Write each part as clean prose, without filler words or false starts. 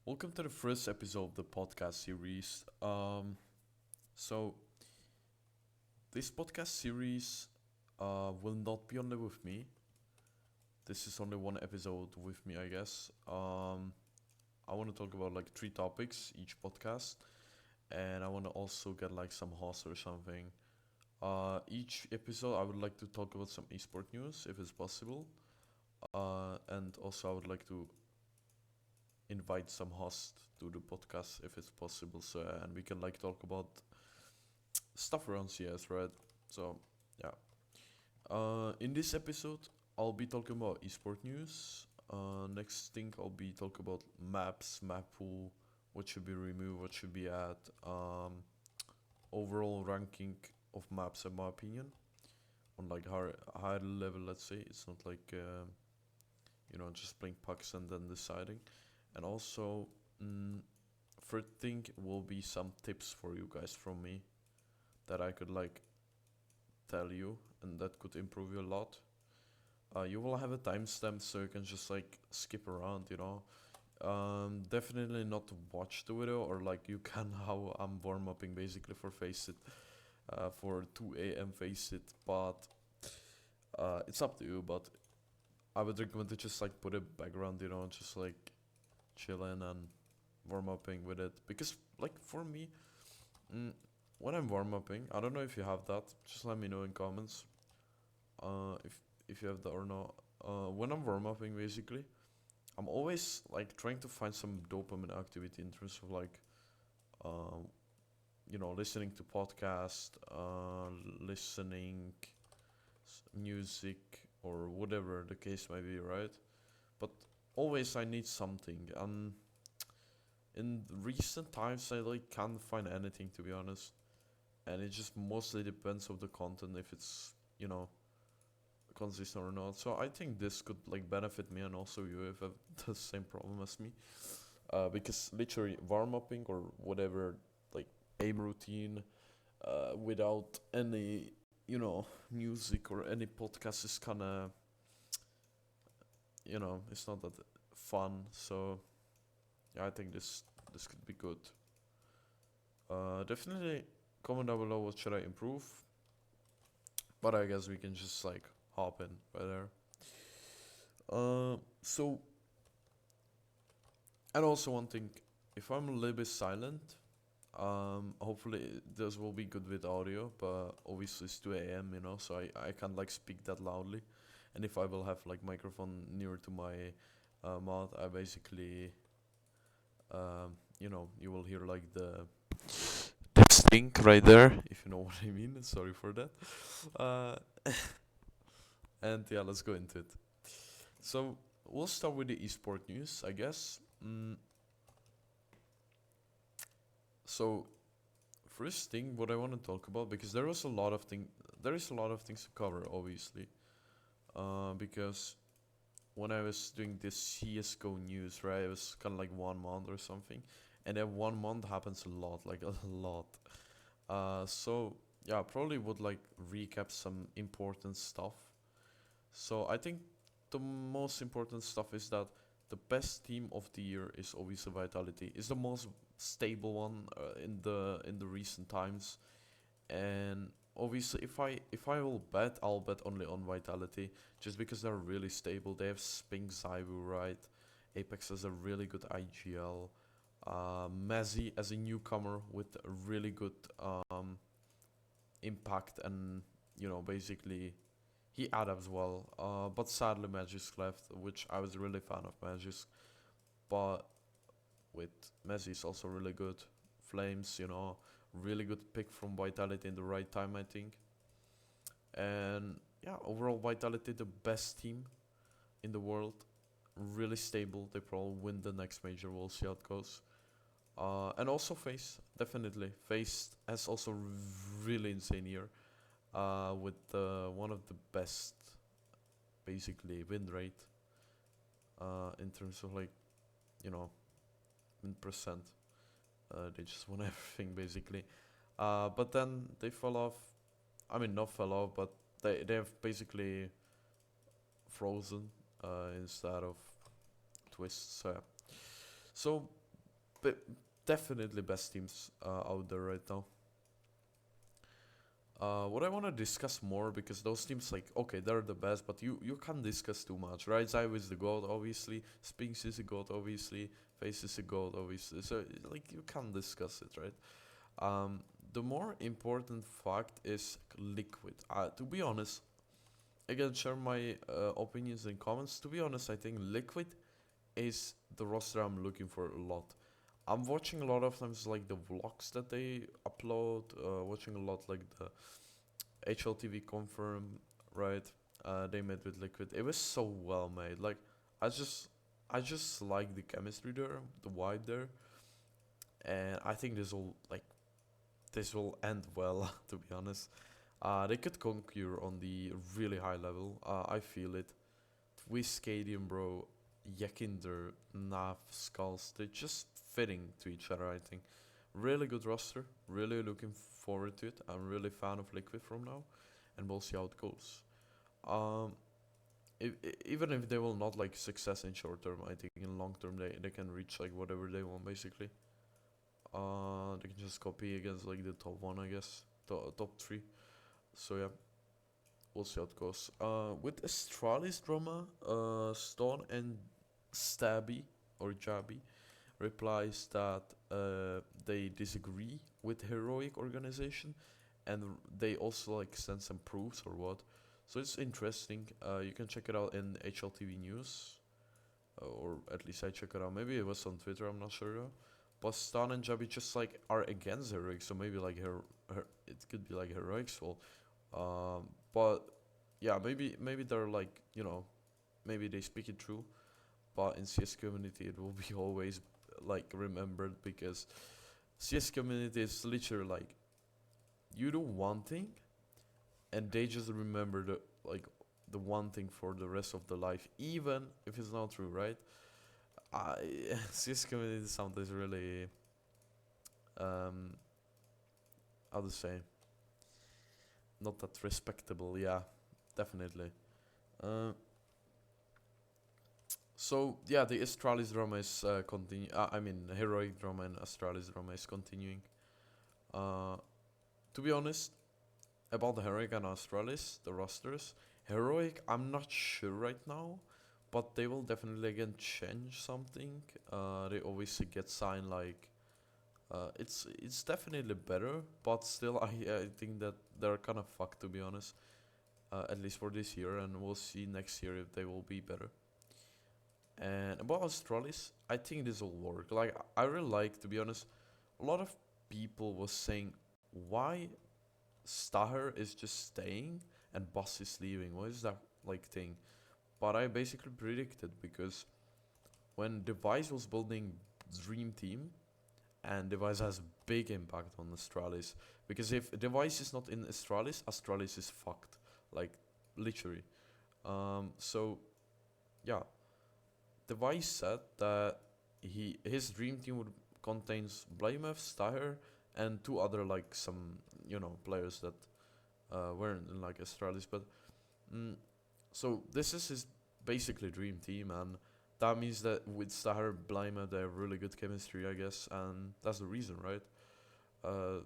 Welcome to the first episode of the podcast series. So this podcast series will not be only with me. This is only one episode with me, I guess. I want to talk about like three topics each podcast, and I want to also get like some hosts or something. Each episode, I would like to talk about some esport news if it's possible. And also, I would like to invite some hosts to the podcast if it's possible. So and we can like talk about stuff around CS, right? So yeah. In this episode, I'll be talking about esport news. Next thing, I'll be talking about maps, map pool, what should be removed, what should be added, overall ranking of maps, in my opinion, on like higher level. Let's say it's not like just playing pucks and then deciding. And also, mm, third thing will be some tips for you guys from me that I could like tell you and that could improve you a lot. You will have a timestamp so you can just like skip around. Definitely not to watch the video or like you can how I'm warm upping basically for Face It, for 2 a.m. Face It, but it's up to you. But I would recommend to just like put a background, just like chilling and warm upping with it because like for me, mm, when I'm warm upping, I don't know if you have that. Just let me know in comments. If you have that or not. When I'm warm upping, basically, I'm always like trying to find some dopamine activity in terms of like, um, listening to podcast, listening music or whatever the case may be, right? But always I need something, and in recent times I like can't find anything to be honest, and it just mostly depends of the content if it's consistent or not. So I think this could like benefit me and also you if you have the same problem as me. Because literally warm upping or whatever like aim routine without any music or any podcast is kind of it's not that fun. So yeah, I think this could be good. Definitely comment down below what should I improve, but I guess we can just like hop in right there. So and also one thing, if I'm a little bit silent, hopefully this will be good with audio, but obviously it's 2 a.m. So I can't like speak that loudly, and if I will have like microphone near to my mouth, I basically you will hear like the stink right there, if you know what I mean. Sorry for that. Uh, and yeah, let's go into it. So we'll start with the esport news, I guess. So first thing, what I want to talk about because there is a lot of things to cover, obviously. Because when I was doing this CS:GO news, right, it was kind of like 1 month or something, and that 1 month happens a lot, like a lot. So yeah, probably would like recap some important stuff. So I think the most important stuff is that the best team of the year is obviously Vitality. It's the most stable one in the recent times, and obviously if I will bet, I'll bet only on Vitality just because they're really stable. They have Spink Zaibu, right? Apex has a really good IGL. Mezzi as a newcomer with a really good impact and basically he adapts well. But sadly Magisk left, which I was really fan of Magisk. But with Messi is also really good. Flames, really good pick from Vitality in the right time, I think. And yeah, overall Vitality the best team in the world. Really stable. They probably win the next major. We'll see how it goes. And also Face, definitely. Face has also really insane year. With one of the best, basically win rate. In terms of like you know win percent. They just won everything basically. But then they fell off. I mean, not fell off, but they have basically frozen instead of twists. So but definitely best teams out there right now. What I want to discuss more, because those teams, like, okay, they're the best, but you can't discuss too much, right? Zaiwo is the goat, obviously. Spinks is a goat, obviously. Face is a goat, obviously. So, like, you can't discuss it, right? Um, the more important fact is Liquid. To be honest, again, share my opinions in comments. To be honest, I think Liquid is the roster I'm looking for a lot. I'm watching a lot of times like the vlogs that they upload, watching a lot like the HLTV confirm, right? They made with Liquid. It was so well made. Like I just I just like the chemistry there, the vibe there, and I think this will end well. To be honest, they could conquer on the really high level. I feel it. Stadium, bro, Yekinder, Nav, Skulls, they're just fitting to each other, I think. Really good roster. Really looking forward to it. I'm really fan of Liquid from now, and we'll see how it goes. Um, Even if they will not like success in short term, I think in long term they can reach like whatever they want basically. They can just copy against like the top one, I guess, top three. So yeah, we'll see how it goes. With Astralis drama, Stone and Stabby or Jabby replies that they disagree with heroic organization, and they also like send some proofs or what. So it's interesting. You can check it out in HLTV News, or at least I check it out. Maybe it was on Twitter. I'm not sure though. But Stan and Jabby just like are against heroic, so maybe like her it could be like heroic's fault. But yeah, maybe they're like, maybe they speak it true. But in CS community, it will be always like remembered, because CS community is literally like you do one thing and they just remember the one thing for the rest of the life, even if it's not true, right? I CS community sometimes really um how to say, not that respectable. Yeah, definitely. Uh, so yeah, the Astralis drama is continue. I mean, heroic drama and Astralis drama is continuing. Uh, to be honest, about the Heroic and Astralis, the rosters, Heroic, I'm not sure right now, but they will definitely again change something. They always get signed like. It's definitely better, but still, I think that they're kind of fucked, to be honest. At least for this year, and we'll see next year if they will be better. And about Astralis, I think this will work. Like I really like, to be honest, a lot of people was saying why Staher is just staying and Boss is leaving. What is that like thing? But I basically predicted, because when Device was building Dream Team, and Device has big impact on Astralis, because if Device is not in Astralis, Astralis is fucked. Like literally. So yeah, Device said that his dream team would contains Blymev, Staher, and two other like some players that weren't in like Astralis, but mm, so this is his basically dream team, and that means that with Staher, Blymev, they have really good chemistry, I guess, and that's the reason, right? Uh,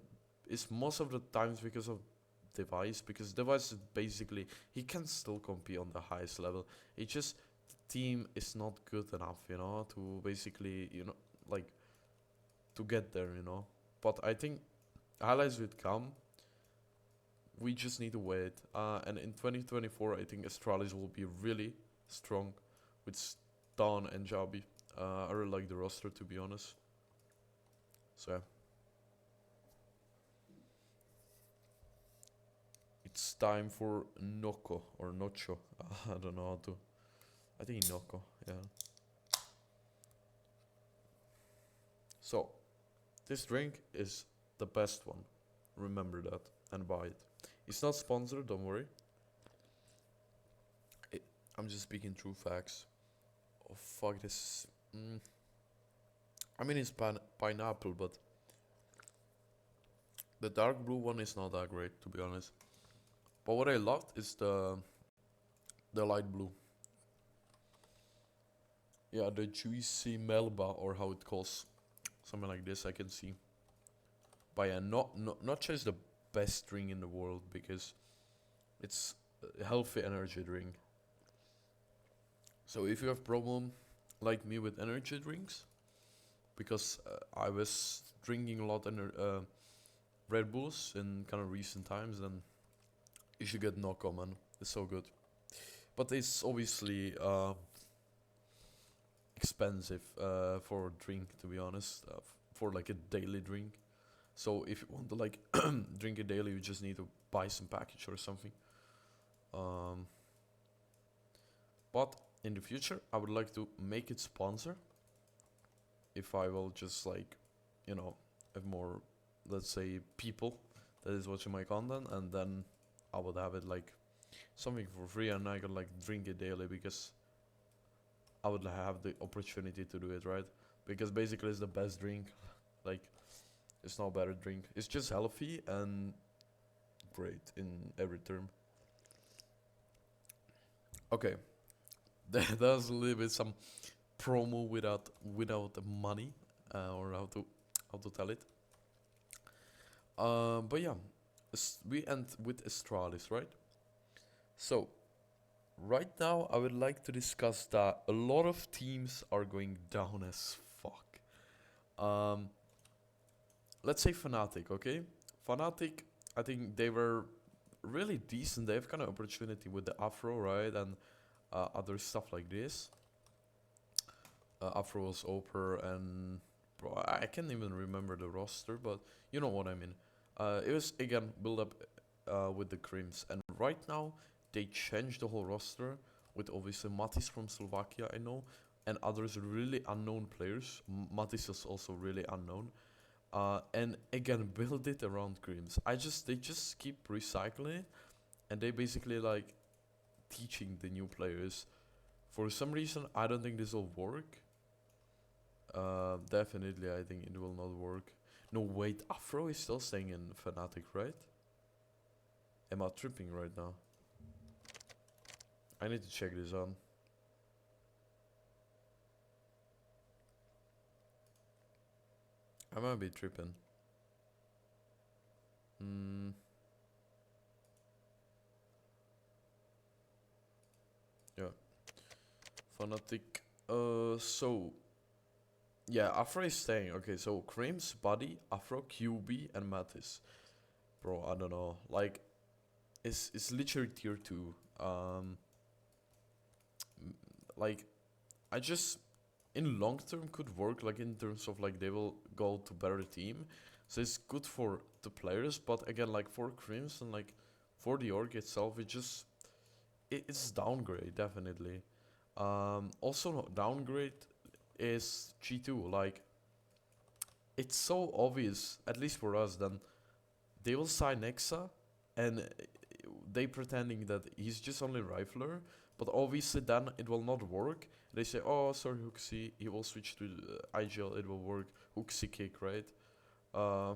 it's most of the times because of Device, because Device is basically he can still compete on the highest level. It just team is not good enough, to basically, like to get there. But I think highlights would come. We just need to wait. And in 2024, I think Astralis will be really strong with Stan and Jabi. I really like the roster, to be honest. So yeah. It's time for Noko or Nocho. I don't know how to. I think Noko, yeah. So, this drink is the best one. Remember that and buy it. It's not sponsored, don't worry. It, I'm just speaking true facts. Oh fuck this. I mean it's pineapple, but the dark blue one is not that great, to be honest. But what I loved is the light blue. Yeah, the juicy melba, or how it calls. something like this I can see. But yeah, not just the best drink in the world, because it's a healthy energy drink. So if you have problem like me with energy drinks, because I was drinking a lot Red Bulls in kind of recent times, then you should get Nocco, man. It's so good. But it's obviously expensive for a drink, to be honest, for like a daily drink. So if you want to like drink it daily, you just need to buy some package or something. Um, but in the future, I would like to make it sponsor. If I will just like, you know, have more, let's say, people that is watching my content, and then I would have it like something for free, and I could like drink it daily, because I would have the opportunity to do it, right? Because basically it's the best drink. Like, it's no better drink. It's just healthy and great in every term. Okay, that was a little bit some promo without the money, or how to tell it. But yeah, we end with Astralis, right? So right now I would like to discuss that a lot of teams are going down as fuck. Um, let's say Fnatic, okay? Fnatic, I think they were really decent. They have kind of opportunity with the Afro, right, and other stuff like this. Afro was Oper, and bro, I can't even remember the roster, but you know what I mean. It was again build up with the Crims, and right now they changed the whole roster with obviously Matis from Slovakia, I know, and others really unknown players. Matis is also really unknown, and again build it around Crims. They just keep recycling it, and they basically like teaching the new players. For some reason, I don't think this will work. Definitely, I think it will not work. No, wait, Afro is still staying in Fnatic, right? Am I tripping right now? I need to check this on. I might be tripping. Mm, yeah, Fnatic. So yeah, Afro is staying. Okay, so Cream's Buddy, Afro, QB, and Mattis. Bro, I don't know. Like, it's literally tier two. Like, I just in long term could work, like in terms of like they will go to better team, so it's good for the players. But again, like for Crims and like for the org itself, it's downgrade definitely. Also no, downgrade is G2. Like, it's so obvious, at least for us. Then they will sign Nexa, and they pretending that he's just only rifler, but obviously then it will not work. They say, oh, sorry, Hooksy, he will switch to IGL, it will work. Hooksy kick, right? Uh,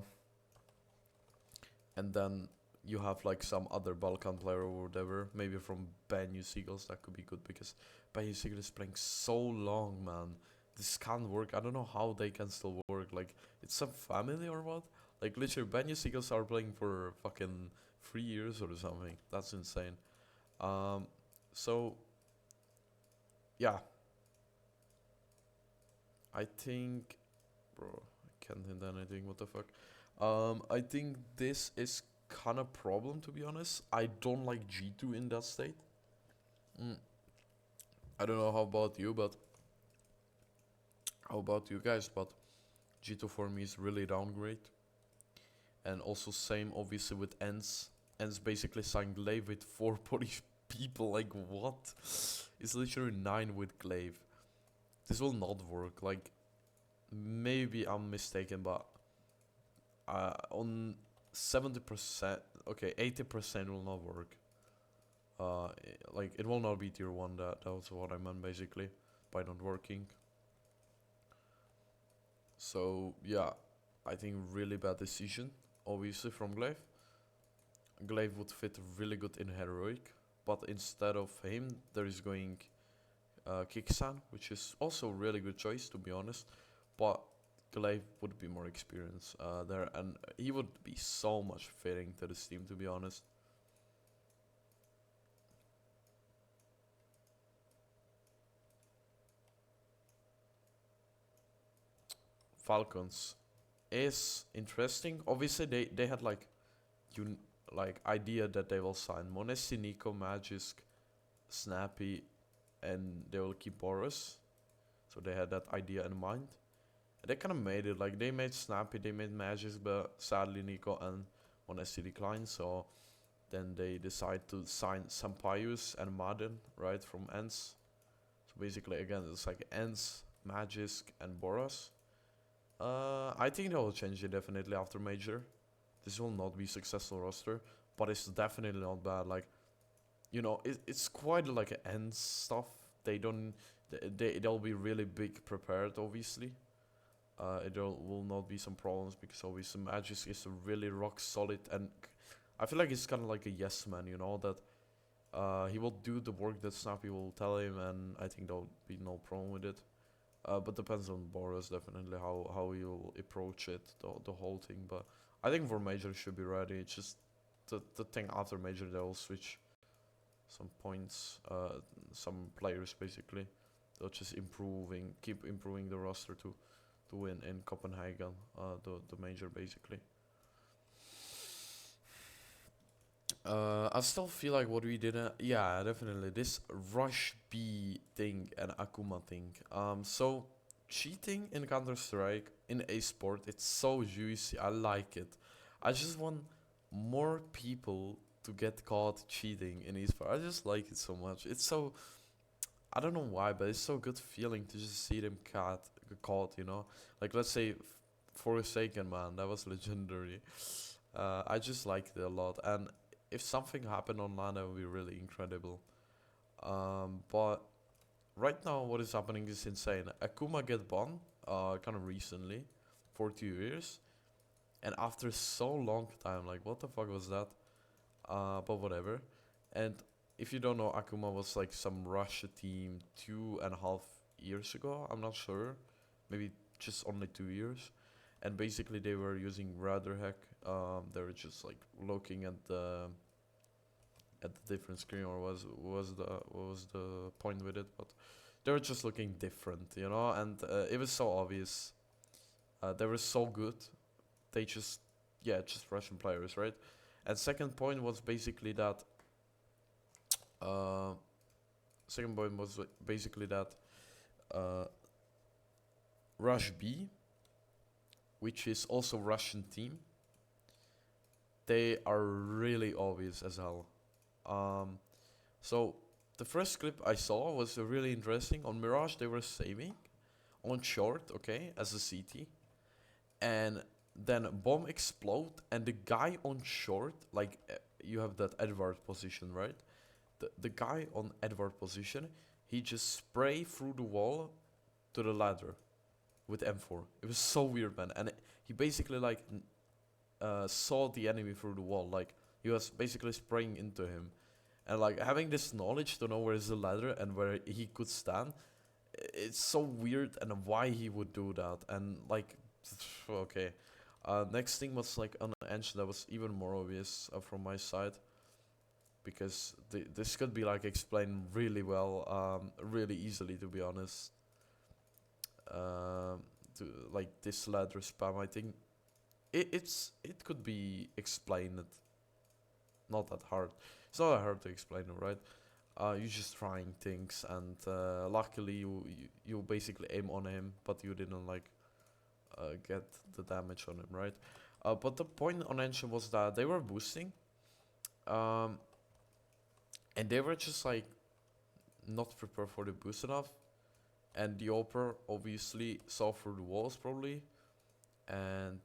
and then you have like some other Balkan player or whatever, maybe from Banyu Seagulls, that could be good, because Banyu Seagulls is playing so long, man. This can't work. I don't know how they can still work. Like, it's some family or what? Like, literally, Banyu Seagulls are playing for fucking 3 years or something. That's insane. Um, so, yeah, I think, bro, I can't hint anything. What the fuck? I think this is kind of problem, to be honest. I don't like G2 in that state. Mm. I don't know how about you, but how about you guys? But G2 for me is really downgrade. And also same obviously with Ents. Ents basically signed Glaive with 4 Polish people. Like, what? It's literally 9 with Glaive. This will not work. Like, maybe I'm mistaken, but on 70%, okay, 80% will not work. Like, it will not be tier 1. That was what I meant basically by not working. So yeah, I think really bad decision, obviously, from Glaive. Glaive would fit really good in Heroic, but instead of him, there is going Kiksan, which is also a really good choice, to be honest. But Glaive would be more experienced there, and he would be so much fitting to this team, to be honest. Falcons is interesting. Obviously, they had like un like idea that they will sign Monesi, Nico, Magisk, Snappy, and they will keep Boris. So they had that idea in mind. And they kind of made it. Like they made Snappy, they made Magisk, but sadly Nico and Monesi declined. So then they decide to sign Sampaius and Madden, right, from Ents. So basically, again, it's like Ents, Magisk, and Boros. I think they will change it definitely after Major. This will not be successful roster, but it's definitely not bad. Like, it's quite like an end stuff. They don't, they'll be really big prepared, obviously. There will not be some problems because obviously Magic is really rock solid, and I feel like he's kind of like a yes man, that he will do the work that Snappy will tell him, and I think there'll be no problem with it. But depends on Boris definitely how he'll approach it, the whole thing. But I think for Major it should be ready. It's just the thing after Major they'll switch some points, some players basically. They'll just keep improving the roster to win in Copenhagen, the Major basically. I still feel like what we did, yeah, definitely this Rush B thing and Akuma thing. So cheating in Counter Strike in Esport, it's so juicy. I like it. I just want more people to get caught cheating in Esport. I just like it so much. It's so, I don't know why, but it's so good feeling to just see them caught. Like let's say Forsaken, man, that was legendary. I just liked it a lot, and if something happened online, that would be really incredible. But right now, what is happening is insane. Akuma get banned, kind of recently, for 2 years, and after so long time, like what the fuck was that? But whatever. And if you don't know, Akuma was like some Russia team 2.5 years ago. I'm not sure, maybe just only 2 years. And basically, they were using Radar Hack. They were just like looking at the different screen, or what was the point with it? But they were just looking different. And it was so obvious. They were so good. They just Russian players, right? And second point was basically that. Uh, Second point was basically that uh, Rush B, which is also Russian team, they are really obvious as hell. Um, so the first clip I saw was really interesting. On Mirage, they were saving on short, okay, as a CT, and then bomb explode, and the guy on short, like you have that Edward position, right? The guy on Edward position, he just spray through the wall to the ladder with M4. It was so weird, man, and he basically like saw the enemy through the wall, like he was basically spraying into him, and like having this knowledge to know where is the ladder and where he could stand, it's so weird, and why he would do that, and like, okay. Next thing was like an engine that was even more obvious from my side, because this could be like explained really well, really easily, to be honest. To like this ladder spam, I think it could be explained, not that hard. It's not that hard to explain, right? You're just trying things, and luckily you basically aim on him, but you didn't like get the damage on him, right? But the point on Engine was that they were boosting, um, and they were just like not prepared for the boost enough, and the Oper obviously saw through the walls probably, and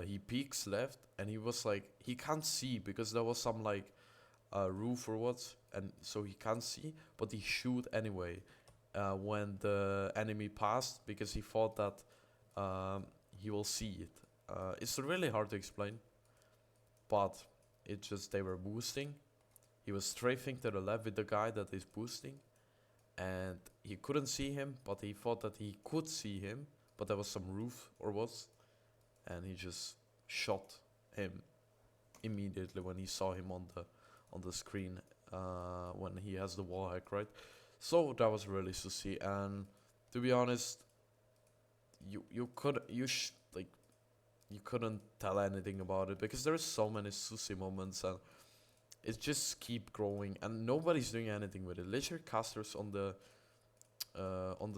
he peeks left, and he was like, he can't see because there was some like roof or what, and so he can't see, but he shoot anyway when the enemy passed, because he thought that he will see it. It's really hard to explain, but it just, they were boosting. He was strafing to the left with the guy that is boosting, and he couldn't see him, but he thought that he could see him, but there was some roof or was, and he just shot him immediately when he saw him on the screen when he has the wall hack, right? So that was really sussy, and to be honest, you could you sh like you couldn't tell anything about it because there's so many sussy moments, and it just keep growing, and nobody's doing anything with it. Literally, casters on the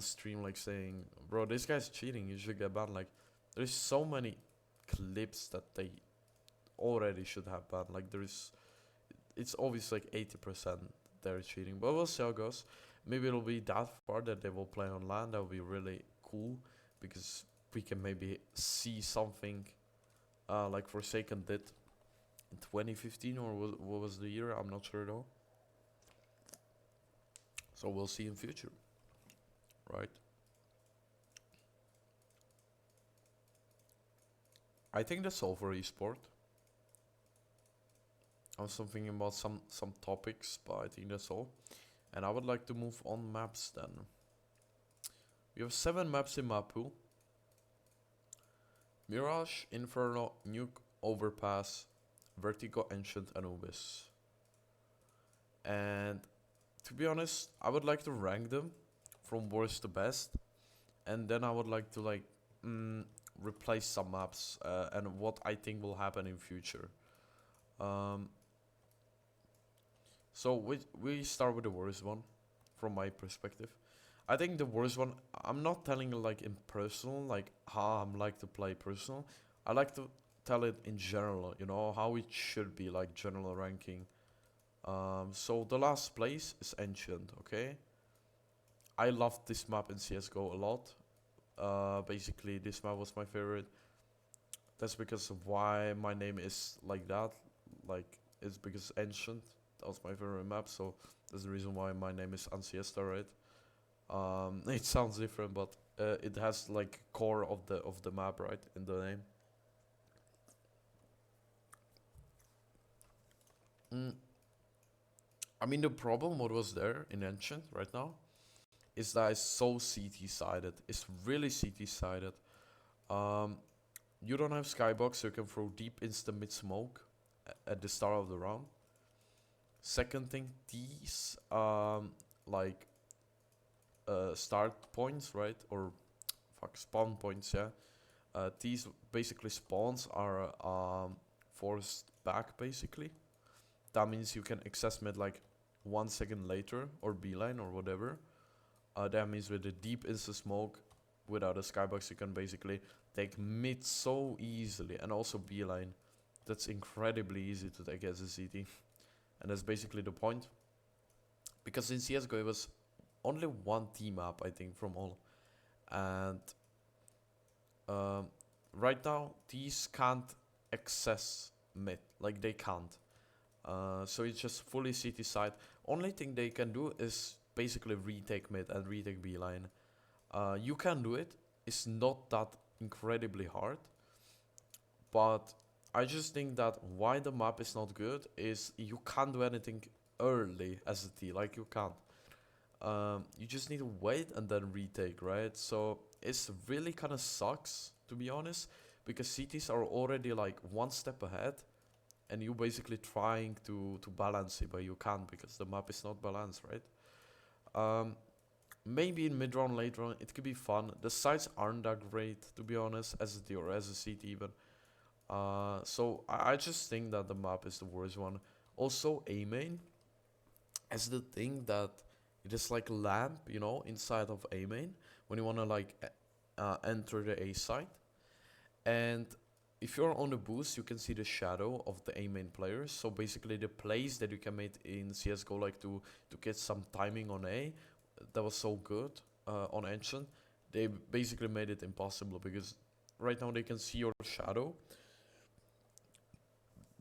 stream like saying, "Bro, this guy's cheating. You should get banned." Like, there's so many clips that they already should have banned. Like, it's obvious like 80% they're cheating, but we'll see how it goes. Maybe it'll be that far that they will play on LAN. That would be really cool because we can maybe see something like Forsaken did in 2015, or what was the year? I'm not sure though. So we'll see in future, right? I think that's all for esport. I was thinking about some topics, but I think that's all. And I would like to move on maps then. We have 7 maps in map pool. Mirage, Inferno, Nuke, Overpass, Vertigo, Ancient, Anubis. And to be honest, I would like to rank them from worst to best, and then I would like to like replace some maps and what I think will happen in future. So we start with the worst one, from my perspective. I think the worst one, I'm not telling like in personal, like how I'm like to play personal. I like to tell it in general, you know, how it should be, like general ranking. So the last place is Ancient, okay? I loved this map in CSGO a lot. Basically, this map was my favorite. That's because of why my name is like that. Like, it's because Ancient. That was my favorite map, so that's the reason why my name is Anciesta, right? It sounds different, but it has like core of the map, right, in the name. Mm. I mean, the problem what was there in Ancient right now is that it's so CT sided. It's really CT sided. You don't have skybox, so you can throw deep instant mid smoke at the start of the round. Second thing, these like start points, right, or fuck spawn points, yeah. These basically spawns are forced back basically. That means you can access mid like 1 second later, or beeline or whatever. That means with the deep instant smoke without a skybox, you can basically take mid so easily, and also beeline. That's incredibly easy to take as a CT. And that's basically the point. Because in CSGO it was only one team map, I think, from all. And right now, these can't access mid. Like, they can't. So it's just fully CT side. Only thing they can do is basically retake mid and retake beeline. You can do it. It's not that incredibly hard. But I just think that why the map is not good is you can't do anything early as a T. Like, you can't. You just need to wait and then retake, right? So it's really kind of sucks, to be honest, because CTs are already like 1 step ahead, and you basically trying to balance it, but you can't because the map is not balanced, right? Maybe in mid round, late round, it could be fun. The sides aren't that great, to be honest, as a T or as a CT even. So I just think that the map is the worst one. Also, A main as the thing that it is like a lamp, you know, inside of A main when you wanna like enter the A side. And if you're on the boost, you can see the shadow of the A main players. So basically, the plays that you can make in CS:GO, like to get some timing on A, that was so good on Ancient. They basically made it impossible because right now they can see your shadow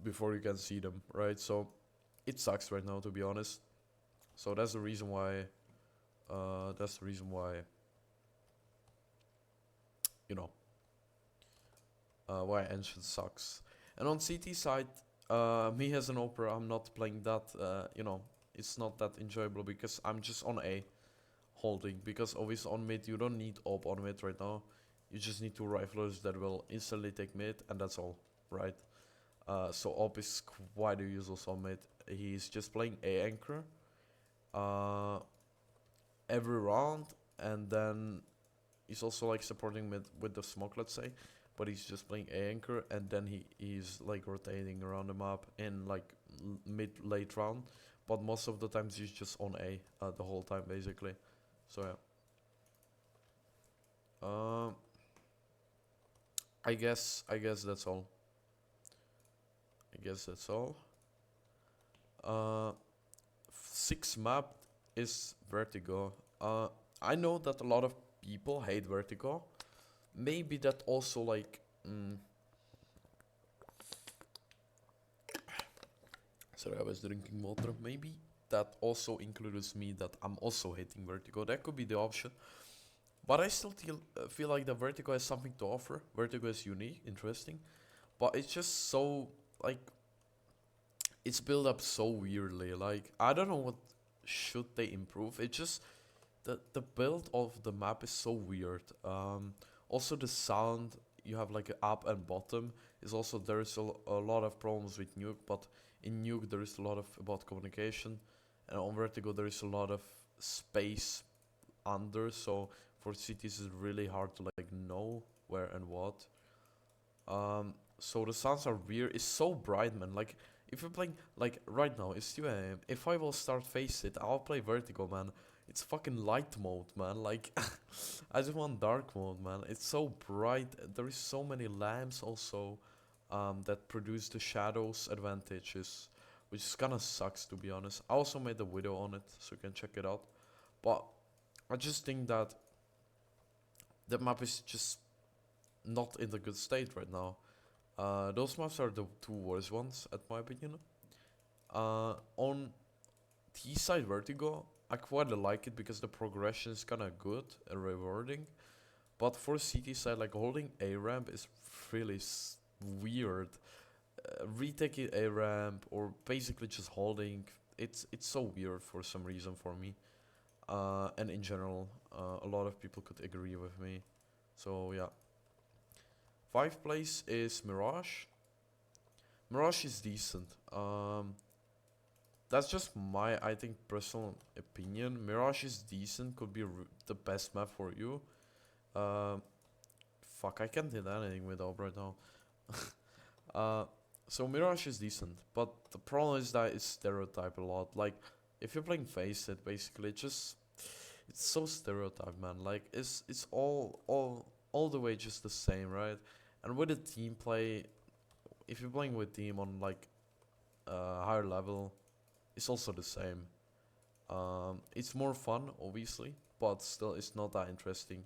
before you can see them, right? So it sucks right now, to be honest. So that's the reason why. That's the reason why. You know. Why Ancient sucks. And on CT side, me as an Opera, I'm not playing that. You know, it's not that enjoyable because I'm just on A holding. Because obviously on mid you don't need op on mid right now. You just need two riflers that will instantly take mid, and that's all, right? So Op is quite a useless on mid. He's just playing A anchor uh, every round, and then he's also like supporting mid with the smoke, let's say. But he's just playing A anchor, and then he's like rotating around the map in like mid late round. But most of the times he's just on A the whole time basically. So yeah. Um, I guess that's all. I guess that's all. Uh, six map is Vertigo. I know that a lot of people hate Vertigo. Maybe that also like. Sorry, I was drinking water. Maybe that also includes me that I'm also hating Vertigo. That could be the option. But I still feel like the Vertigo has something to offer. Vertigo is unique, interesting, but it's just so like it's built up so weirdly. Like I don't know what should they improve. It just the build of the map is so weird. Also the sound you have like a up and bottom is also there is a lot of problems with Nuke, but in Nuke there is a lot of about communication, and on Vertigo there is a lot of space under. So for cities it's really hard to like know where and what. So the sounds are weird. It's so bright, man. Like if you're playing like right now, it's 2 a.m. If I will start Face It, I'll play Vertigo, man. It's fucking light mode, man. Like I just want dark mode, man. It's so bright. There is so many lamps also that produce the shadows advantages, which kind of sucks to be honest. I also made a video on it, so you can check it out. But I just think that the map is just not in a good state right now. Those maps are the two worst ones, at my opinion. On T side Vertigo, I quite like it because the progression is kind of good and rewarding. But for CT side, like holding A ramp is really weird. Retaking A ramp or basically just holding, it's so weird for some reason for me. And in general, a lot of people could agree with me. So yeah. 5th place is Mirage. Mirage is decent. That's just my, I think, personal opinion. Mirage is decent, could be the best map for you. Uh, Fuck, I can't hit anything with Ob right now. uh, so Mirage is decent, but the problem is that it's stereotyped a lot. Like, if you're playing Face It, basically, it's so stereotyped, man. Like, it's all the way just the same, right? And with the team play, if you're playing with team on like higher level, it's also the same. It's more fun, obviously, but still, it's not that interesting.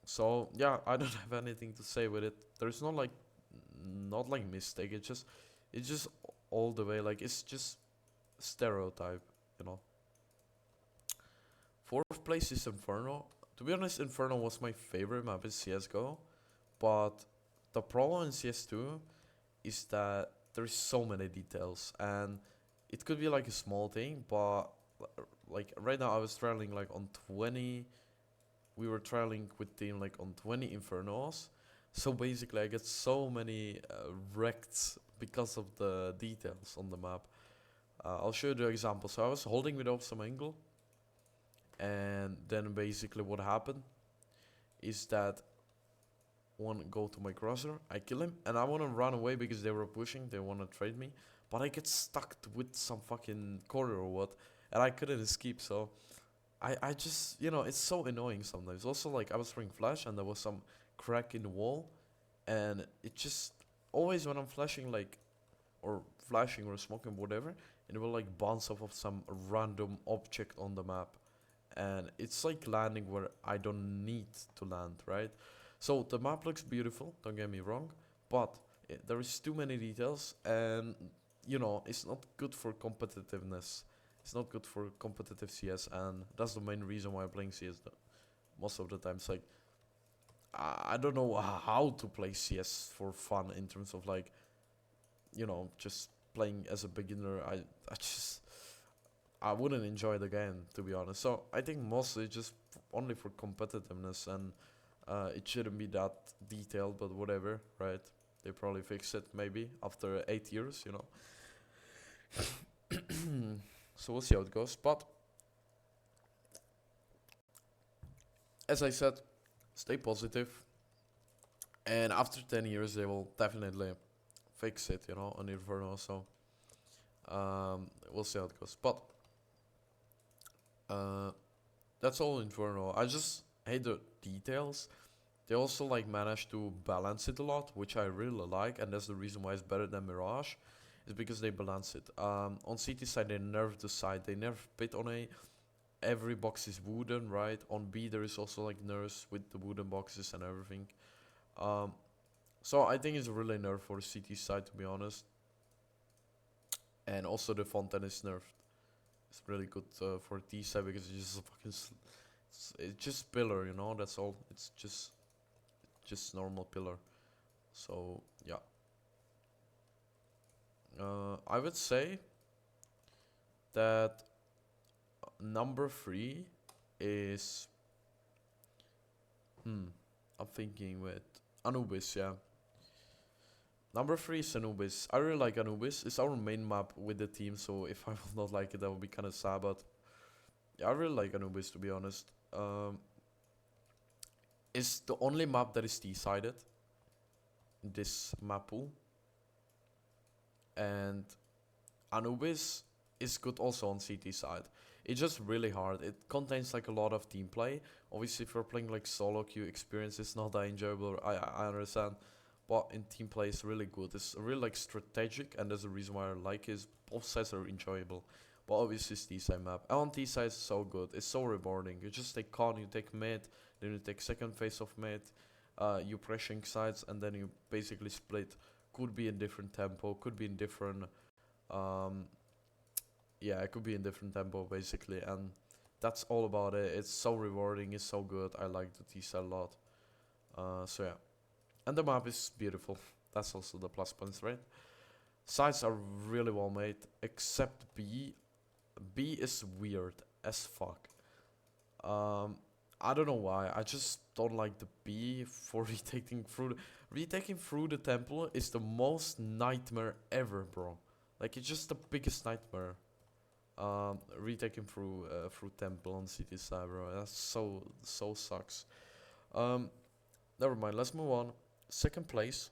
So yeah, I don't have anything to say with it. There's not like mistake. It's just all the way like it's just stereotype, you know. 4th place is Inferno. To be honest, Inferno was my favorite map in CS:GO, but the problem in CS2 is that there's so many details, and it could be like a small thing, but like right now I was trialing like on 20. We were trialing with team like on 20 Infernos. So basically, I get so many wrecked because of the details on the map. I'll show you the example. So I was holding with some angle, and then basically what happened is that one go to my crosser, I kill him, and I want to run away because they were pushing, they want to trade me, but I get stuck with some fucking corner or what, and I couldn't escape. So I just, it's so annoying sometimes. Also, like, I was throwing flash and there was some crack in the wall, and it just always when I'm flashing, like, or flashing or smoking, whatever, it will like bounce off of some random object on the map, and it's like landing where I don't need to land, right? So the map looks beautiful, don't get me wrong, but there is too many details, and it's not good for competitiveness. It's not good for competitive CS, and that's the main reason why I'm playing CS most of the time. It's like I don't know how to play CS for fun in terms of like just playing as a beginner. I wouldn't enjoy the game, to be honest. So I think mostly just only for competitiveness, and It shouldn't be that detailed, but whatever, right? They probably fix it maybe after 8 years, you know. So we'll see how it goes. But as I said, stay positive, and after 10 years, they will definitely fix it, you know, on Inferno. So we'll see how it goes. But uh, that's all Inferno. I just hate the details. They also like managed to balance it a lot, which I really like, and that's the reason why it's better than Mirage, is because they balance it. On CT side, they nerfed the side. They nerfed pit on A. Every box is wooden, right? On B, there is also like nerfs with the wooden boxes and everything. So I think it's really nerfed for the CT side, to be honest. And also the fountain is nerfed. It's really good for T side because it's just a fucking it's just pillar, you know. That's all. It's just normal pillar. So yeah, I would say that number 3 is I'm thinking with Anubis. Yeah, number 3 is Anubis. I really like Anubis. It's our main map with the team, so if I will not like it, that would be kind of sad. But yeah, I really like Anubis, to be honest. It's the only map that is T-sided in this map pool. And Anubis is good also on CT side. It's just really hard. It contains like a lot of team play. Obviously, if you're playing like solo queue experience, it's not that enjoyable. I understand. But in team play, it's really good. It's really like strategic, and there's the reason why I like it. Is both sides are enjoyable. But obviously, it's T-side map. And on T-side, it's so good. It's so rewarding. You just take con, you take mid, then you take second phase of mid. You pressing sides, and then you basically split. Could be in different tempo, could be in different yeah, it could be in different tempo basically, and that's all about it. It's so rewarding, it's so good. I like the T-side a lot. So yeah, and the map is beautiful. That's also the plus points, right? Sides are really well made, except B. B is weird as fuck. I don't know why. I just don't like the B for retaking through. Retaking through the temple is the most nightmare ever, bro. Like it's just the biggest nightmare. Retaking through temple on city side, bro. That's so sucks. Um, Never mind. Let's move on. Second place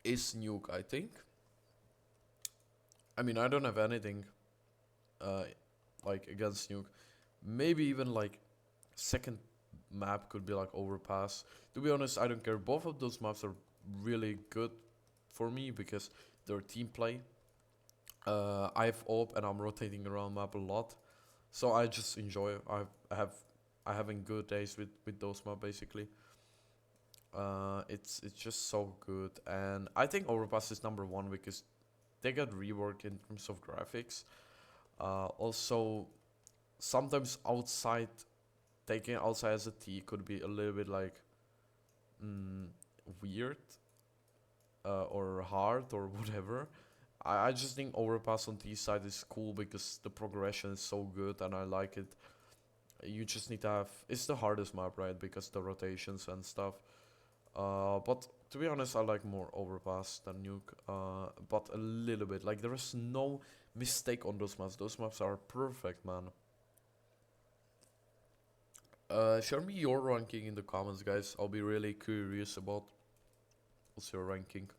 is Nuke, I think. I mean, I don't have anything uh like against Nuke. Maybe even like second map could be like Overpass. To be honest, I don't care. Both of those maps are really good for me because they're team play. I have op and I'm rotating around map a lot, so I just enjoy it. I having good days with those map basically. It's just so good, and I think Overpass is number 1 because they got reworked in terms of graphics. Also, sometimes outside taking outside as a T could be a little bit like weird or hard or whatever. I just think Overpass on T side is cool because the progression is so good and I like it. You just need to have. It's the hardest map, right? Because the rotations and stuff. But to be honest, I like more Overpass than Nuke. But a little bit. Like there is no mistake on those maps. Those maps are perfect, man. Share me your ranking in the comments, guys. I'll be really curious about what's your ranking.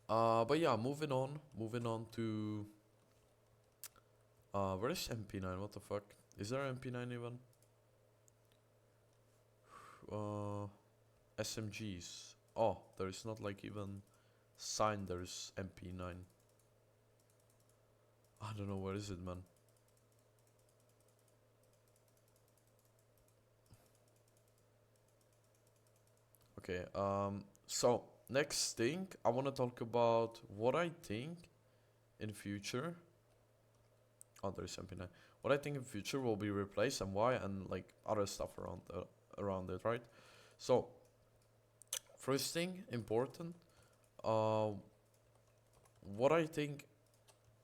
But yeah, moving on to where is MP9? What the fuck? Is there MP9 even? SMGs. Oh, there is not like even sign there's MP9. I don't know where is it, man. Okay, so next thing I want to talk about what I think in future. Oh, there's MP9. What I think in future will be replaced and why, and like other stuff around it, right? So first thing important, uh, what I think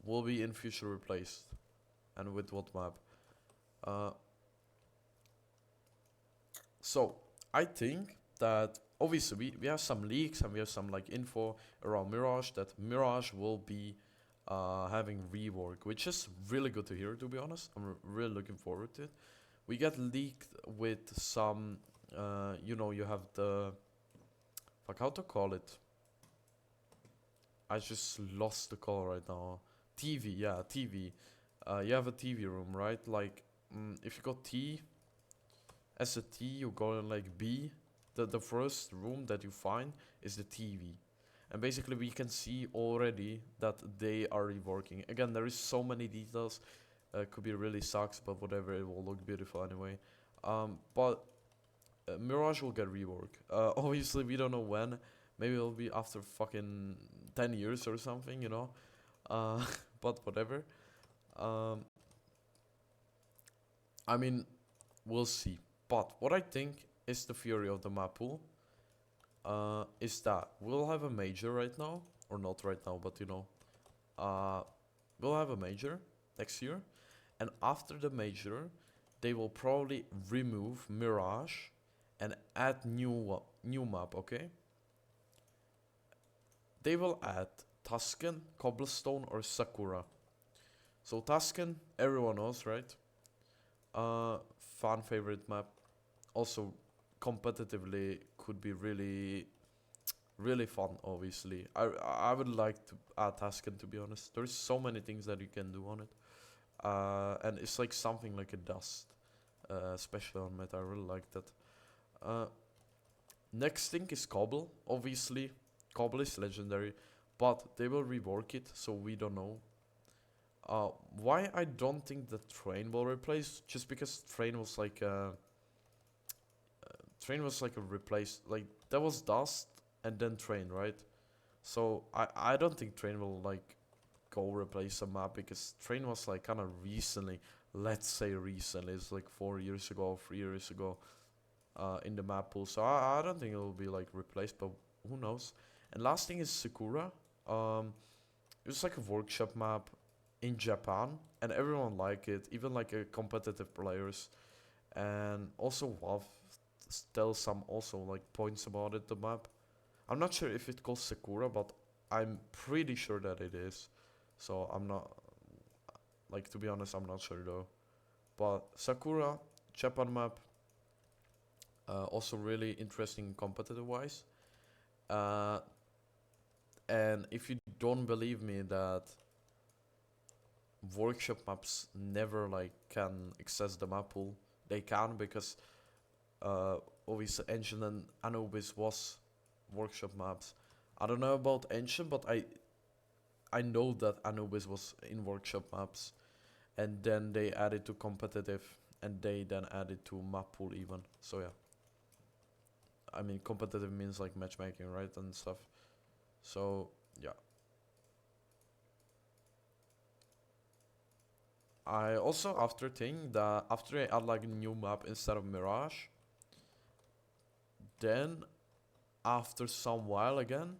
will be in future replaced, and with what map. Uh, So I think that obviously we have some leaks and we have some like info around Mirage that Mirage will be having rework, which is really good to hear. To be honest, I'm really looking forward to it. We get leaked with some, you have the fuck how to call it. I just lost the call right now. TV, yeah, TV. You have a TV room, right? Like, if you go T as a T, you go in like B. The first room that you find is the TV. And basically we can see already that they are reworking. Again, there is so many details. Could be really sucks, but whatever, it will look beautiful anyway. But Mirage will get rework. Obviously, we don't know when. Maybe it'll be after fucking 10 years or something, you know? Uh, but whatever. Um, I mean, we'll see. But what I think is the fury of the map pool is that we'll have a major right now. Or not right now, but you know. Uh, we'll have a major next year. And after the major, they will probably remove Mirage and add new map, okay? They will add Tuscan, Cobblestone, or Sakura. So Tuscan, everyone knows, right? Fan favorite map. Also, competitively could be really, really fun. Obviously, I would like to add Tuscan, to be honest. There's so many things that you can do on it, and it's like something like a dust, especially on meta. I really like that. Uh, Next thing is Cobble. Obviously, Cobble is legendary, but they will rework it, so we don't know. Why I don't think the train will replace? Just because train was like a replace, like there was dust and then train, right? So I don't think train will like go replace a map because train was like kind of recently, let's say recently, it's like 4 years ago, 3 years ago, in the map pool. So I don't think it will be like replaced, but who knows? And last thing is Sakura. It was like a workshop map in Japan, and everyone liked it, even like competitive players. And also WoW tells some also like points about it. The map. I'm not sure if it calls Sakura, but I'm pretty sure that it is. So I'm not like, to be honest, I'm not sure though. But Sakura Japan map, also really interesting competitive wise. Uh, and if you don't believe me that workshop maps never like can access the map pool, they can because uh, obviously Ancient and Anubis was workshop maps. I don't know about Ancient, but I know that Anubis was in workshop maps, and then they added to competitive, and they then added to map pool even. So yeah, I mean competitive means like matchmaking, right, and stuff. So yeah, I also after think that after I add like a new map instead of Mirage, then after some while again,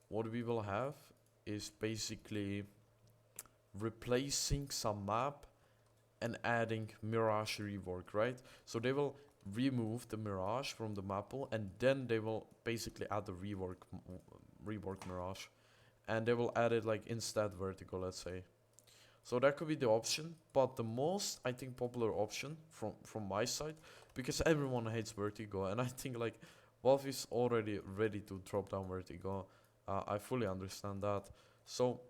what we will have is basically replacing some map and adding Mirage rework, right? So they will remove the Mirage from the map pool and then they will basically add the rework Mirage, and they will add it like instead Vertigo, let's say. So that could be the option, but the most I think popular option from my side, because everyone hates Vertigo, and I think like Valve is already ready to drop down Vertigo. I fully understand that. So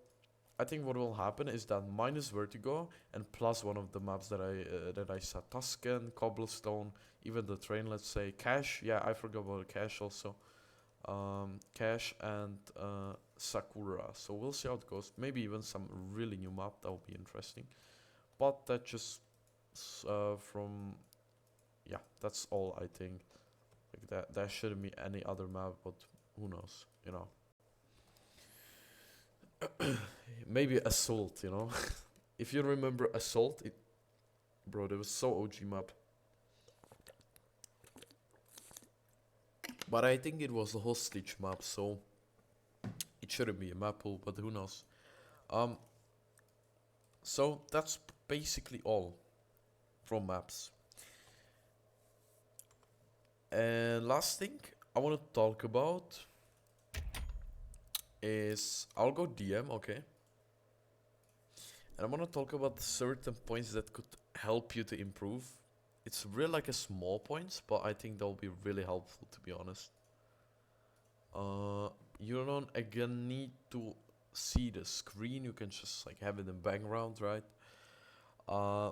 I think what will happen is that minus Vertigo and plus one of the maps that I said, Tuscan, Cobblestone, even the train, let's say Cash. Yeah, I forgot about Cash also. Cash and Sakura. So we'll see how it goes. Maybe even some really new map that will be interesting. But that just from yeah, that's all I think. Like that there shouldn't be any other map, but who knows, you know. Maybe Assault, you know. If you remember Assault, bro, that was so OG map. But I think it was a hostage map, so it shouldn't be a map pool, but who knows. Um, so that's basically all from maps. And last thing I want to talk about is I'll go DM, okay? And I want to talk about certain points that could help you to improve. It's really like a small points, but I think they'll be really helpful to be honest. You don't again need to see the screen. You can just like have it in background, right? Uh,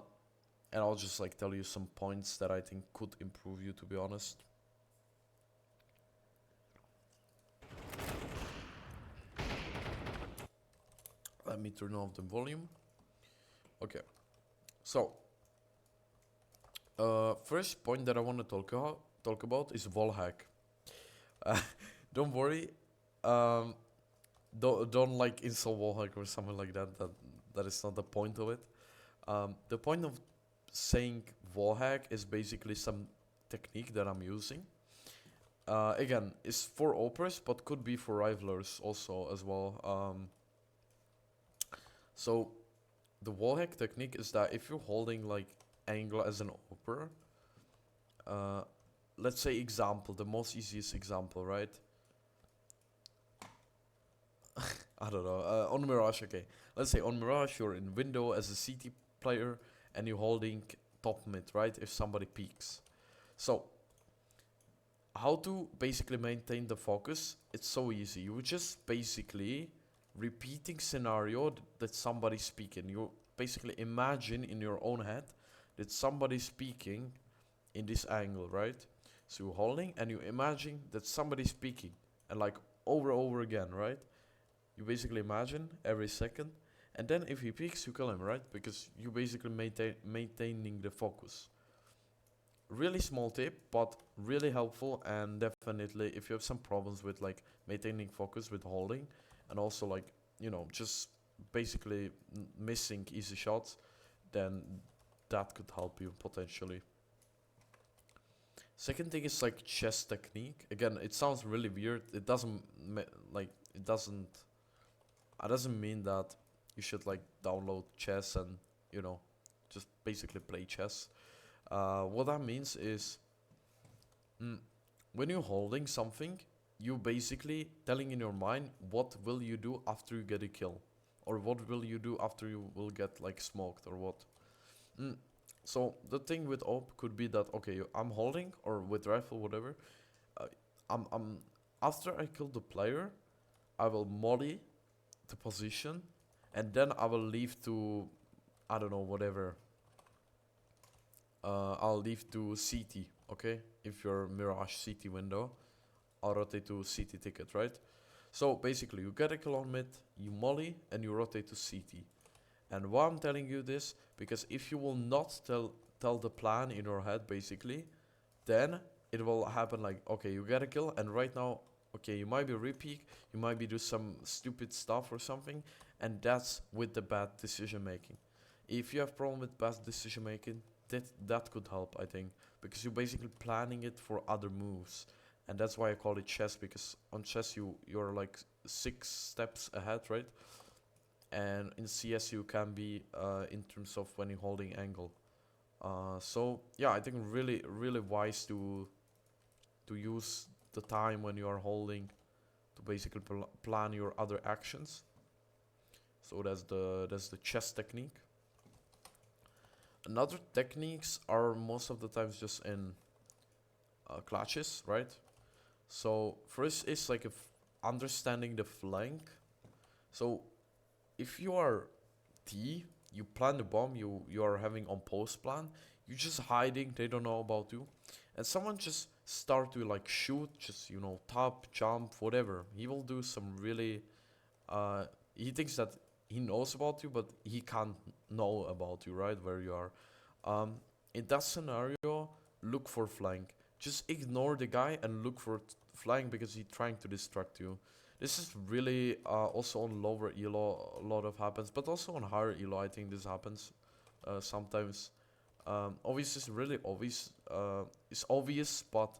and I'll just like tell you some points that I think could improve you. To be honest. Let me turn off the volume. Okay. So, first point that I want to talk about is wall hack. Uh, don't worry. Um, don't like install wall hack or something like that. That is not the point of it. The point of saying wall hack is basically some technique that I'm using. Again, it's for operas, but could be for rivalers also as well. So the wall hack technique is that if you're holding like angle as an opera, uh, let's say example, the most easiest example, right? I don't know. On Mirage, okay. Let's say on Mirage, you're in window as a CT player and you're holding top mid, right? If somebody peeks. So, how to basically maintain the focus? It's so easy. You just basically repeating scenario that somebody's speaking. You basically imagine in your own head that somebody's speaking in this angle, right? So you're holding and you imagine that somebody's speaking and like over again, right? You basically imagine every second, and then if he peaks, you kill him, right? Because you basically maintaining the focus. Really small tip, but really helpful, and definitely if you have some problems with like maintaining focus with holding, and also like just basically missing easy shots, then that could help you potentially. Second thing is like chess technique. Again, it sounds really weird. It doesn't like it doesn't It doesn't mean that you should like download chess and you know just basically play chess. What that means is mm, when you're holding something, you basically telling in your mind what will you do after you get a kill, or what will you do after you will get like smoked or what. Mm. So the thing with op could be that okay, I'm holding or with rifle whatever. Uh, I'm after I kill the player, I will molly the position, and then I will leave to I don't know whatever. I'll leave to CT. Okay, if your Mirage CT window, I'll rotate to CT ticket, right? So basically, you get a kill on mid, you molly, and you rotate to CT. And why I'm telling you this, because if you will not tell the plan in your head, basically, then it will happen like okay, you get a kill, and right now, okay, you might be repeat, you might be do some stupid stuff or something, and that's with the bad decision making. If you have problem with bad decision making, that could help, I think, because you're basically planning it for other moves, and that's why I call it chess, because on chess you're like 6 steps ahead, right? And in CS you can be in terms of when you're holding angle. So yeah, I think really wise to use the time when you are holding to basically plan your other actions. So that's the chess technique. Another techniques are most of the times just in clutches, right? So first is like understanding the flank. So if you are T, you plan the bomb, you are having on post plan, you just hiding, they don't know about you, and someone just start to like shoot, just tap, jump, whatever. He will do some really. He thinks that he knows about you, but he can't know about you, right? Where you are. In that scenario, look for flank. Just ignore the guy and look for flank because he's trying to distract you. This is really also on lower elo a lot of happens, but also on higher elo I think this happens sometimes. Obvious is really obvious. It's obvious, but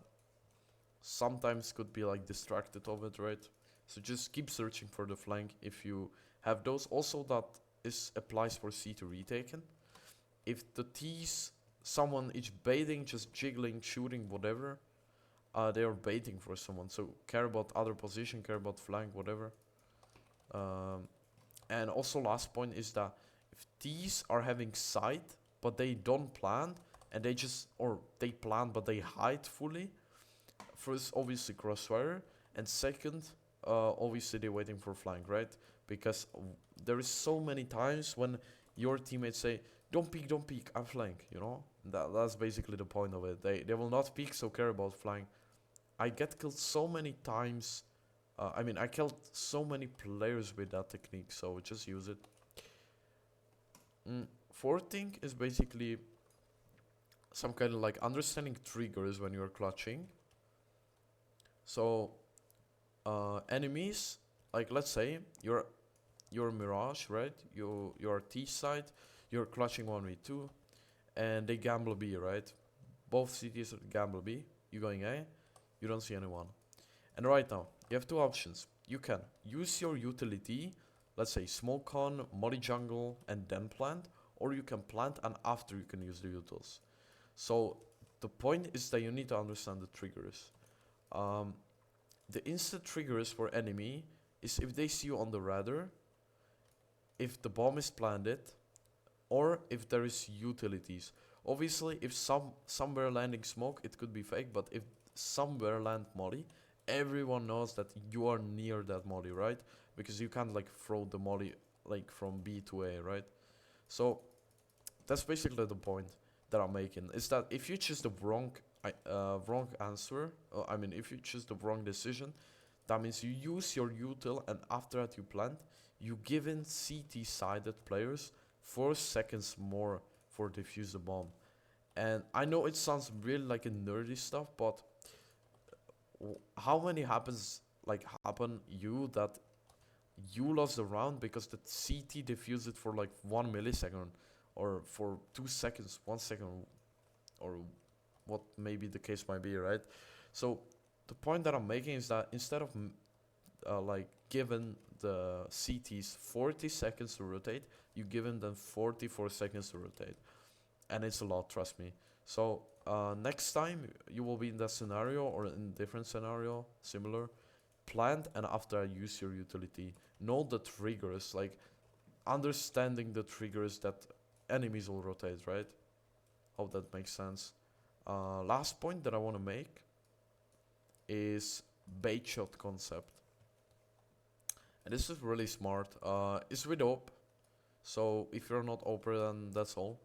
sometimes could be like distracted of it, right? So just keep searching for the flank if you have those. Also, that is applies for C to retaken. If the T's someone is baiting, just jiggling, shooting, whatever, they are baiting for someone. So care about other position, care about flank, whatever. Um, and also last point is that if these are having sight, but they don't plant, and they just, or they plant but they hide fully. First, obviously crossfire, and second, obviously they're waiting for flank, right? Because there is so many times when your teammates say, don't peek, I flank, you know? That's basically the point of it. They will not peek, so care about flank. I get killed so many times. I mean, I killed so many players with that technique, so just use it. Fourth thing is basically some kind of like understanding triggers when you're clutching. So, enemies, like let's say you're Mirage, right? You're T side, you're clutching 1v2, and they gamble B, right? Both CTs gamble B. You going A, you don't see anyone. And right now, you have two options. You can use your utility, let's say smoke on, molly jungle, and then plant, or you can plant and after you can use the utils. So the point is that you need to understand the triggers. The instant triggers for enemy is if they see you on the radar, if the bomb is planted, or if there is utilities. Obviously, if somewhere landing smoke, it could be fake, but if somewhere land molly, everyone knows that you are near that molly, right? Because you can't like throw the molly like from B to A, right? So that's basically the point that I'm making, is that if you choose the wrong answer, I mean if you choose the wrong decision, that means you use your util and after that you plant, you give in CT sided players 4 seconds more for defuse the bomb. And I know it sounds really like a nerdy stuff, but how many happen you that you lost the round because the CT defused it for like 1 millisecond or for 2 seconds, 1 second, or what maybe the case might be, right? So the point that I'm making is that instead of like giving the CTs 40 seconds to rotate, you give them 44 seconds to rotate, and it's a lot, trust me. So next time you will be in that scenario or in different scenario, similar, plant and after use your utility. Know the triggers, like understanding the triggers that enemies will rotate, right? Hope that makes sense. Last point that I want to make is bait shot concept. And this is really smart. It's with OP. So if you're not OP, then that's all.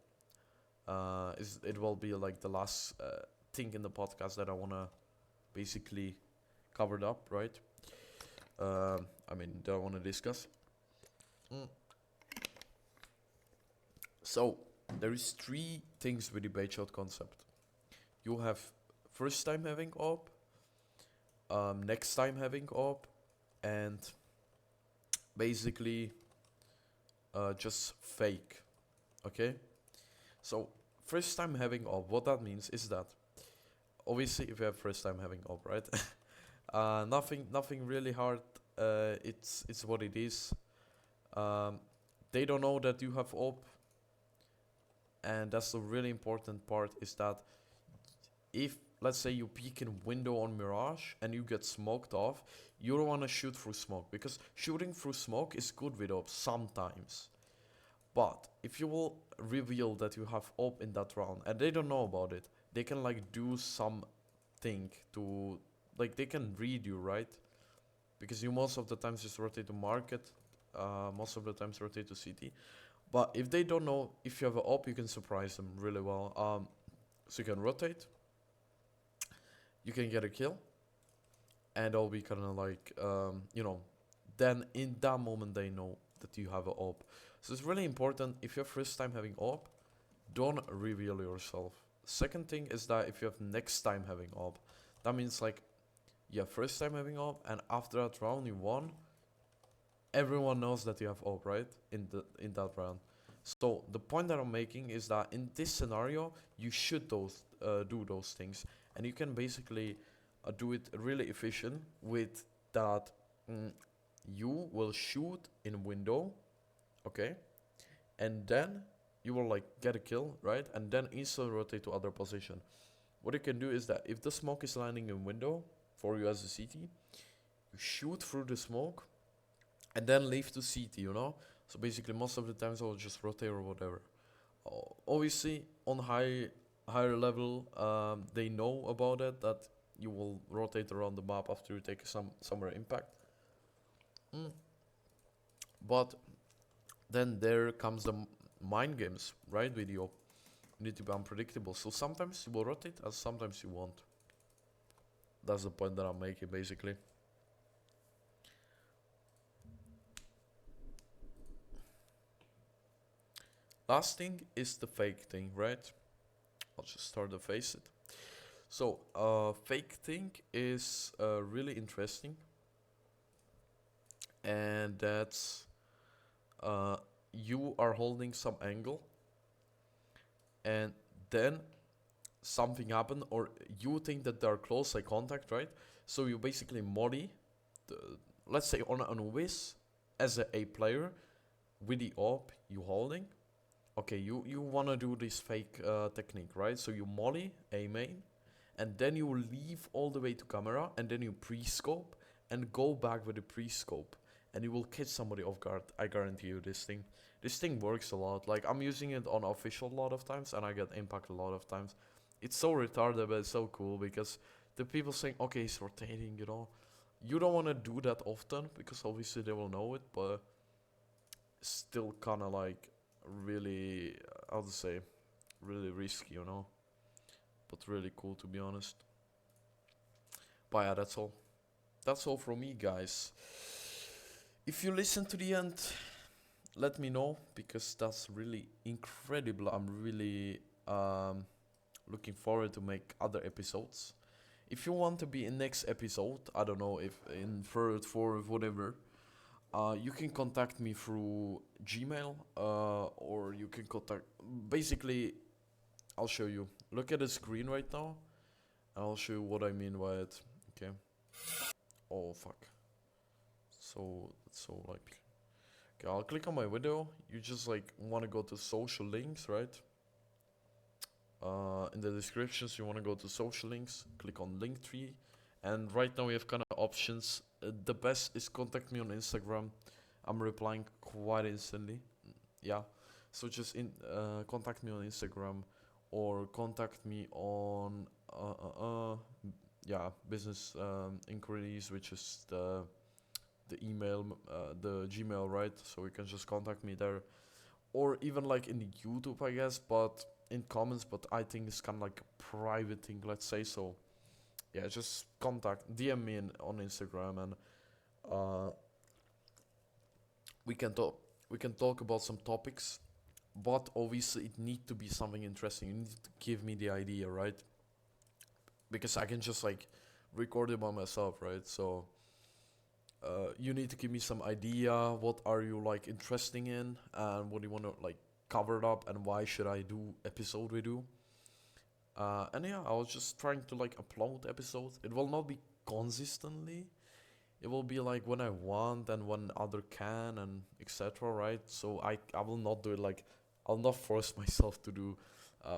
It will be like the last thing in the podcast that I want to basically covered up, right? I mean, that I want to discuss. So there is 3 things with the bait shot concept. You have first time having op, next time having op, and basically just fake. Okay? So first time having op, what that means is that obviously if you have first time having op, right? Nothing really hard. It's what it is. They don't know that you have op, and that's the really important part, is that if let's say you peek in window on Mirage and you get smoked off, you don't want to shoot through smoke, because shooting through smoke is good with op sometimes. But if you will reveal that you have op in that round and they don't know about it, they can like do something to, like they can read you, right? Because you most of the times just rotate to market, most of the times rotate to CT. But if they don't know if you have an op, you can surprise them really well. So you can rotate, you can get a kill, and it'll be kind of like, then in that moment they know that you have an op. So it's really important, if you're first time having op, don't reveal yourself. Second thing is that if you have next time having op, that means like, yeah, first time having op, and after that round you won, everyone knows that you have op, right? In that round. So the point that I'm making is that in this scenario, you should do those things, and you can basically do it really efficient with that. You will shoot in window, okay, and then you will like get a kill, right, and then instantly rotate to other position. what you can do is that if the smoke is landing in window for you as a CT, you shoot through the smoke and then leave to CT, you know? So basically most of the times I'll just rotate or whatever. Obviously on higher level, they know about it, that you will rotate around the map after you take somewhere impact. But then there comes the mind games, right? Video. You need to be unpredictable. So sometimes you will rotate and sometimes you won't. That's the point that I'm making basically. Last thing is the fake thing, right? I'll just start to face it. So, fake thing is really interesting, and that's you are holding some angle, and then something happen, or you think that they're close eye contact, right? So you basically molly, the, let's say on a whiz, as a player, with the op you holding. Okay, you wanna do this fake technique, right? So you molly a main, and then you leave all the way to camera, and then you pre-scope and go back with the pre-scope, and you will catch somebody off guard. I guarantee you this thing. This thing works a lot. Like, I'm using it on official a lot of times, and I get impact a lot of times. It's so retarded, but it's so cool because the people saying, okay, he's rotating, you know. You don't want to do that often because obviously they will know it, but still kind of like really, how to say, really risky, you know. But really cool, to be honest. But yeah, that's all. That's all from me, guys. If you listen to the end, let me know because that's really incredible. I'm really looking forward to make other episodes. If you want to be in next episode, I don't know if in third, fourth, whatever, you can contact me through Gmail, or you can contact. Basically, I'll show you. Look at the screen right now, and I'll show you what I mean by it. Okay. Oh fuck. So like. Okay, I'll click on my window. You just like want to go to social links, right? In the descriptions, you want to go to social links. Click on Linktree, and right now we have kind of options. The best is contact me on Instagram. I'm replying quite instantly. Yeah, so just contact me on Instagram, or contact me on yeah, business inquiries, which is the email, the Gmail, right? So you can just contact me there, or even like in the YouTube, I guess, but in comments. But I think it's kind of like a private thing, let's say. So yeah, just DM me on Instagram, and uh, we can talk. We can talk about some topics, but obviously it need to be something interesting. You need to give me the idea, right? Because I can just like record it by myself, right? So you need to give me some idea. What are you like interesting in, and what do you want to like cover it up, and why should I do episode with you? And yeah, I was just trying to like upload episodes. It will not be consistently. It will be like when I want and when other can and etc. Right? So I will not do it like I'll not force myself to do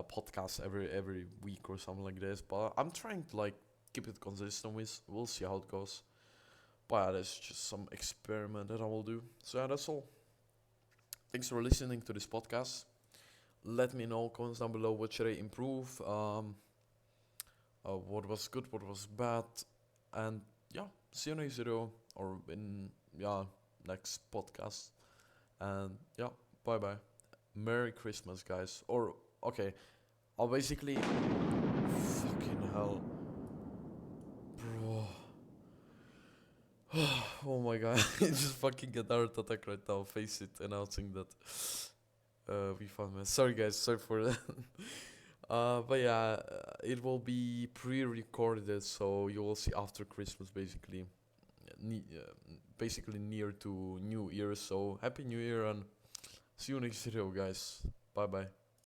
podcasts every week or something like this. But I'm trying to like keep it consistent with. We'll see how it goes. But yeah, that's just some experiment that I will do. So yeah, that's all. Thanks for listening to this podcast. Let me know, comments down below, what should I improve, what was good, what was bad, and yeah, see you next video, or in, yeah, next podcast, and yeah, bye bye. Merry Christmas, guys. Or okay, I'll basically, fucking hell, bro. Oh my god, I just fucking get a heart attack right now. Face it, announcing that we found man. Sorry guys, sorry for that. But yeah, it will be pre-recorded, so you will see after Christmas, basically. Basically near to New Year. So happy New Year, and see you next video, guys. Bye bye.